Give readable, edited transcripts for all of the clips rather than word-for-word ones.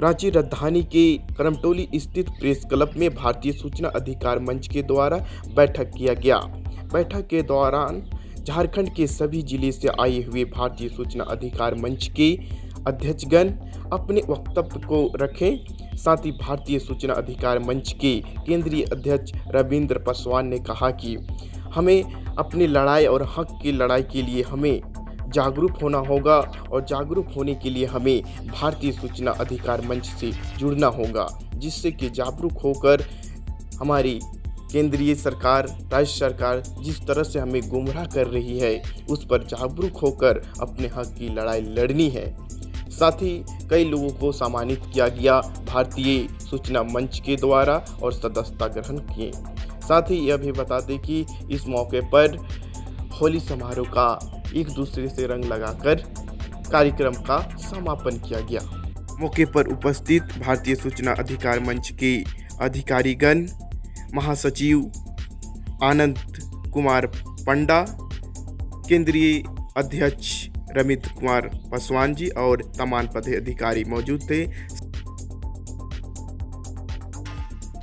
रांची राजधानी के करमटोली स्थित press club में भारतीय सूचना अधिकार मंच के द्वारा बैठक किया गया। बैठक के दौरान झारखंड के सभी जिले से आए हुए भारतीय सूचना अधिकार मंच के अध्यक्षगण अपने वक्तव्य को रखें। साथ ही भारतीय सूचना अधिकार मंच के केंद्रीय अध्यक्ष रविंद्र पासवान ने कहा कि हमें अपनी लड़ाई और हक की लड़ाई के लिए हमें जागरूक होना होगा और जागरूक होने के लिए हमें भारतीय सूचना अधिकार मंच से जुड़ना होगा, जिससे कि जागरूक होकर हमारी केंद्रीय सरकार, राज्य सरकार जिस तरह से हमें गुमराह कर रही है उस पर जागरूक होकर अपने हक की लड़ाई लड़नी है। साथ ही कई लोगों को सम्मानित किया गया भारतीय सूचना मंच के द्वारा और सदस्यता ग्रहण किए। साथ ही यह भी बता दें कि इस मौके पर होली समारोह का एक दूसरे से रंग लगाकर कार्यक्रम का समापन किया गया। मौके पर उपस्थित भारतीय सूचना अधिकार मंच के अधिकारीगण, महासचिव आनंद कुमार पंडा, केंद्रीय अध्यक्ष रमित कुमार पासवान जी और तमाम पदाधिकारी मौजूद थे।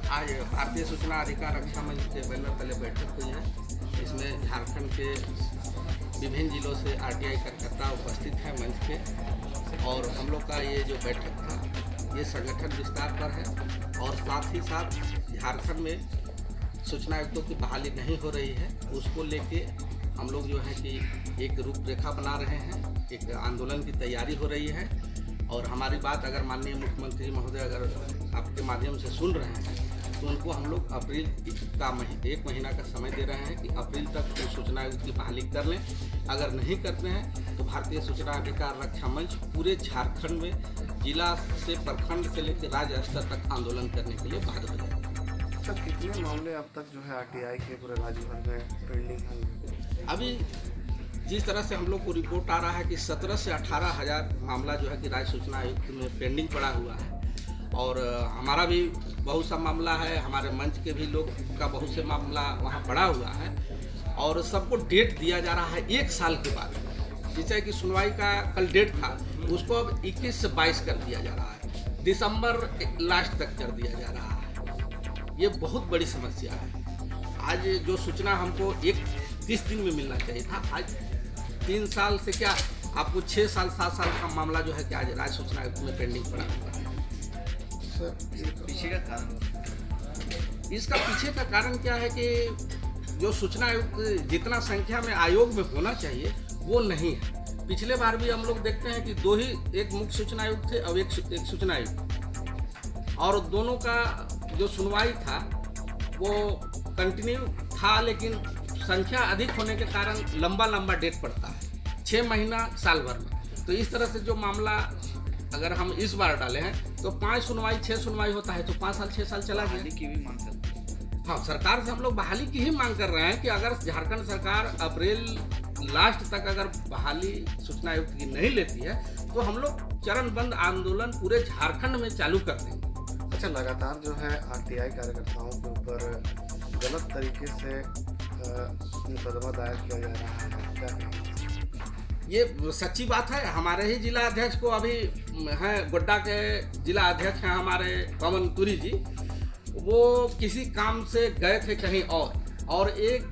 आज भारतीय सूचना अधिकार रक्षा मंच के बैनर तले बैठक हुई है। इसमें झारखंड के विभिन्न जिलों से आरटीआई कार्यकर्ता उपस्थित हैं मंच पे, और हम लोग का ये जो बैठक था ये संगठन विस्तार पर है और साथ ही साथ झारखंड में सूचना आयुक्तों की बहाली नहीं हो रही है, उसको लेके हम लोग जो है कि एक रूपरेखा बना रहे हैं, एक आंदोलन की तैयारी हो रही है। और हमारी बात अगर माननीय मुख्यमंत्री महोदय अगर आपके माध्यम से सुन रहे हैं तो उनको हम लोग अप्रैल का एक महीना का समय दे रहे हैं कि अप्रैल तक वो सूचना आयुक्त की बहाली कर लें। अगर नहीं करते हैं तो भारतीय सूचना अधिकार रक्षा मंच पूरे झारखंड में जिला से प्रखंड से लेकर राज्य स्तर तक आंदोलन करने के लिए बाध्य हो जाएगा। सर, कितने मामले अब तक जो है आरटीआई के पूरे राज्य भर में पेंडिंग हैं? अभी जिस तरह से हम लोग को रिपोर्ट आ रहा है कि 17 से 18 हज़ार मामला जो है कि राज्य सूचना आयुक्त में पेंडिंग पड़ा हुआ है, और हमारा भी बहुत सा मामला है, हमारे मंच के भी लोग का बहुत से मामला वहाँ पड़ा हुआ है, और सबको डेट दिया जा रहा है 1 साल के बाद। जैसे कि सुनवाई का कल डेट था, उसको अब 21 से 22 कर दिया जा रहा है, दिसंबर लास्ट तक कर दिया जा रहा है। ये बहुत बड़ी समस्या है। आज जो सूचना हमको 30 दिन में मिलना चाहिए था, आज 3 साल से क्या आपको 6 साल 7 साल का मामला जो है कि आज राज्य सूचना आयुक्त में पेंडिंग पड़ा हुआ है। पीछे का कारण, इसका पीछे का कारण क्या है कि जो सूचना आयुक्त जितना संख्या में आयोग में होना चाहिए वो नहीं है। पिछले बार भी हम लोग देखते हैं कि 2 ही, एक मुख्य सूचना आयुक्त थे और एक सूचना आयुक्त, और दोनों का जो सुनवाई था वो कंटिन्यू था, लेकिन संख्या अधिक होने के कारण लंबा डेट पड़ता है, 6 महीना साल भर में। तो इस तरह से जो मामला अगर हम इस बार डाले हैं तो 5 सुनवाई 6 सुनवाई होता है तो 5 साल 6 साल चला गया। की भी मांग करते हैं। हाँ, सरकार से हम लोग बहाली की ही मांग कर रहे हैं कि अगर झारखंड सरकार अप्रैल लास्ट तक अगर बहाली सूचना आयुक्त की नहीं लेती है तो हम लोग चरणबद्ध आंदोलन पूरे झारखंड में चालू कर देंगे। अच्छा, लगातार जो है आरटीआई कार्यकर्ताओं के ऊपर गलत तरीके से मुकदमा दायर किया जा रहा है, क्या कहेंगे? ये सच्ची बात है। हमारे ही जिला अध्यक्ष को अभी हैं, गोड्डा के जिला अध्यक्ष हैं हमारे पवन तुरी जी, वो किसी काम से गए थे कहीं और एक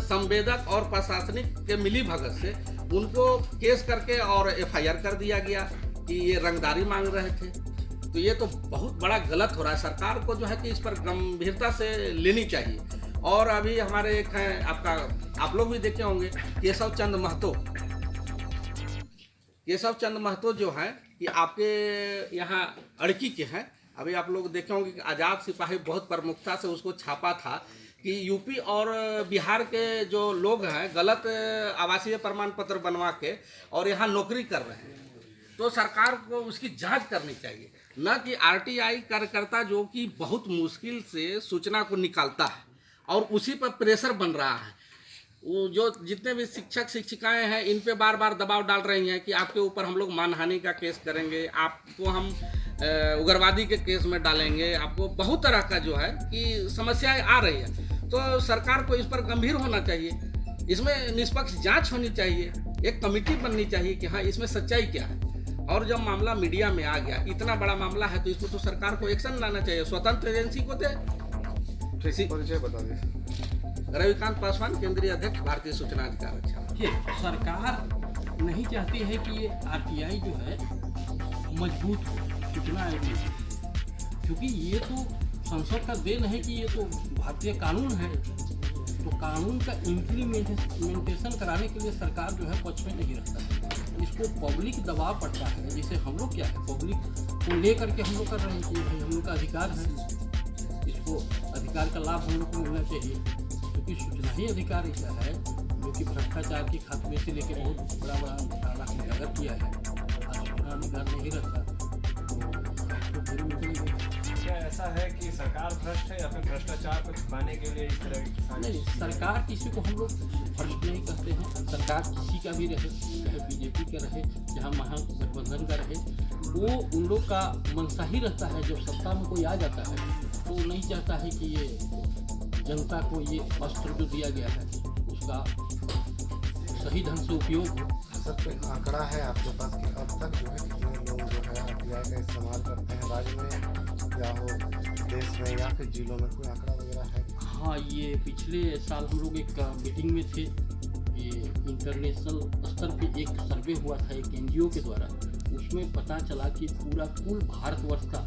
संवेदक और प्रशासनिक के मिली भगत से उनको केस करके और एफआईआर कर दिया गया कि ये रंगदारी मांग रहे थे। तो ये तो बहुत बड़ा गलत हो रहा है। सरकार को जो है कि इस पर गंभीरता से लेनी चाहिए। और अभी हमारे एक हैं, आप लोग भी देखे होंगे, केशव चंद महतो जो हैं कि आपके यहाँ अड़की के हैं। अभी आप लोग देखे होंगे कि आज़ाद सिपाही बहुत प्रमुखता से उसको छापा था कि यूपी और बिहार के जो लोग हैं गलत आवासीय प्रमाण पत्र बनवा के और यहाँ नौकरी कर रहे हैं। तो सरकार को उसकी जांच करनी चाहिए, न कि आरटीआई कार्यकर्ता जो कि बहुत मुश्किल से सूचना को निकालता है और उसी पर प्रेशर बन रहा है। वो जो जितने भी शिक्षक शिक्षिकाएं हैं इन पे बार बार दबाव डाल रही हैं कि आपके ऊपर हम लोग मानहानि का केस करेंगे, आपको हम उग्रवादी के केस में डालेंगे, आपको बहुत तरह का जो है कि समस्याएं आ रही है। तो सरकार को इस पर गंभीर होना चाहिए, इसमें निष्पक्ष जांच होनी चाहिए, एक कमेटी बननी चाहिए कि हाँ इसमें सच्चाई क्या है। और जब मामला मीडिया में आ गया, इतना बड़ा मामला है, तो इसमें तो सरकार को एक्शन लाना चाहिए, स्वतंत्र एजेंसी को दे। ठीक, परिचय बता दीजिए। रविकांत पासवान, केंद्रीय अध्यक्ष, भारतीय सूचना अधिकार रक्षा। ये सरकार नहीं चाहती है कि ये आरटीआई जो है मजबूत हो, सूचना आयोग में, क्योंकि ये तो संसद का देन है कि ये तो भारतीय कानून है, तो कानून का इम्प्लीमेंटेशन कराने के लिए सरकार जो है पक्ष में नहीं रहता है। इसको पब्लिक दबाव पड़ता है, जैसे हम लोग क्या है, पब्लिक को ले करके हम लोग कर रहे हैं कि भाई हम लोग का अधिकार है, इसको अधिकार का लाभ हम लोग को मिलना चाहिए, क्योंकि सूचना ही अधिकार ऐसा है जो कि भ्रष्टाचार के खात्मे से लेकर बहुत बड़ा घोटाला उजागर किया है। आज सूचना अधिकार नहीं रहता तो दूर निकलेंगे। क्या ऐसा है कि सरकार भ्रष्ट है या फिर भ्रष्टाचार को छुपाने के लिए इस तरह की नहीं, सरकार किसी को हम लोग भ्रष्ट नहीं कहते हैं। सरकार किसी का भी रहे, चाहे बीजेपी का रहे, जहाँ महागठबंधन का रहे, वो उन लोग का मंशा ही रहता है। जब सत्ता में कोई आ जाता है तो वो नहीं चाहता है कि ये जनता को ये अस्त्र जो दिया गया है उसका सही ढंग से उपयोग हो। सर, कोई आंकड़ा है आपके पास कि अब तक जो है कितने लोग जो है आरटीआई का इस्तेमाल करते हैं राज्य में या हो देश में या फिर जिलों में, कोई आंकड़ा वगैरह है? हाँ, ये पिछले साल हम लोग एक मीटिंग में थे, ये इंटरनेशनल स्तर पे एक सर्वे हुआ था एक एनजीओ के द्वारा, उसमें पता चला कि पूरा कुल भारतवर्ष का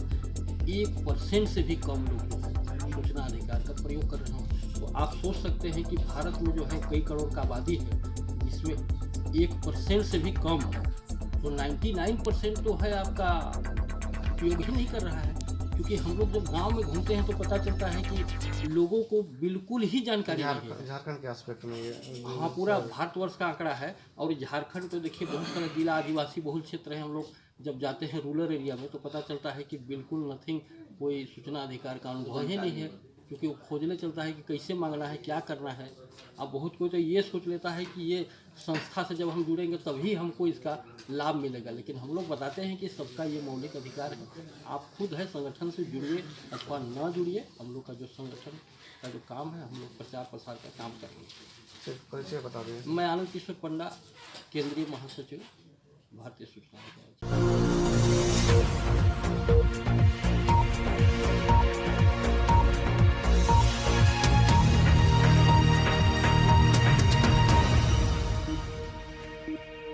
1% से भी कम लोग जो है सूचना अधिकार का प्रयोग कर रहे हैं। तो आप सोच सकते हैं कि भारत में जो है कई करोड़ का आबादी है, जिसमें 1% से भी कम है, तो 99% तो है आपका उपयोग ही नहीं कर रहा है। क्योंकि हम लोग जब गांव में घूमते हैं तो पता चलता है कि लोगों को बिल्कुल ही जानकारी नहीं है। झारखंड के एस्पेक्ट में ये हाँ, पूरा भारतवर्ष का आंकड़ा है। और झारखंड तो देखिए बहुत सारा जिला आदिवासी बहुल क्षेत्र है, हम लोग जब जाते हैं रूरल एरिया में तो पता चलता है कि बिल्कुल नथिंग, कोई सूचना अधिकार का अनुभव ही नहीं है, क्योंकि वो खोजने चलता है कि कैसे मांगना है, क्या करना है। अब बहुत कोई तो ये सोच लेता है कि ये संस्था से जब हम जुड़ेंगे तभी हमको इसका लाभ मिलेगा, लेकिन हम लोग बताते हैं कि सबका ये मौलिक अधिकार है। आप खुद है संगठन से जुड़िए अथवा न जुड़िए, हम लोग का जो संगठन का जो काम है, हम लोग प्रचार प्रसार का काम करेंगे। परिचय बता दीजिए। मैं आनंद किशोर पंडा, केंद्रीय महासचिव, भारतीय सूचना अधिकार।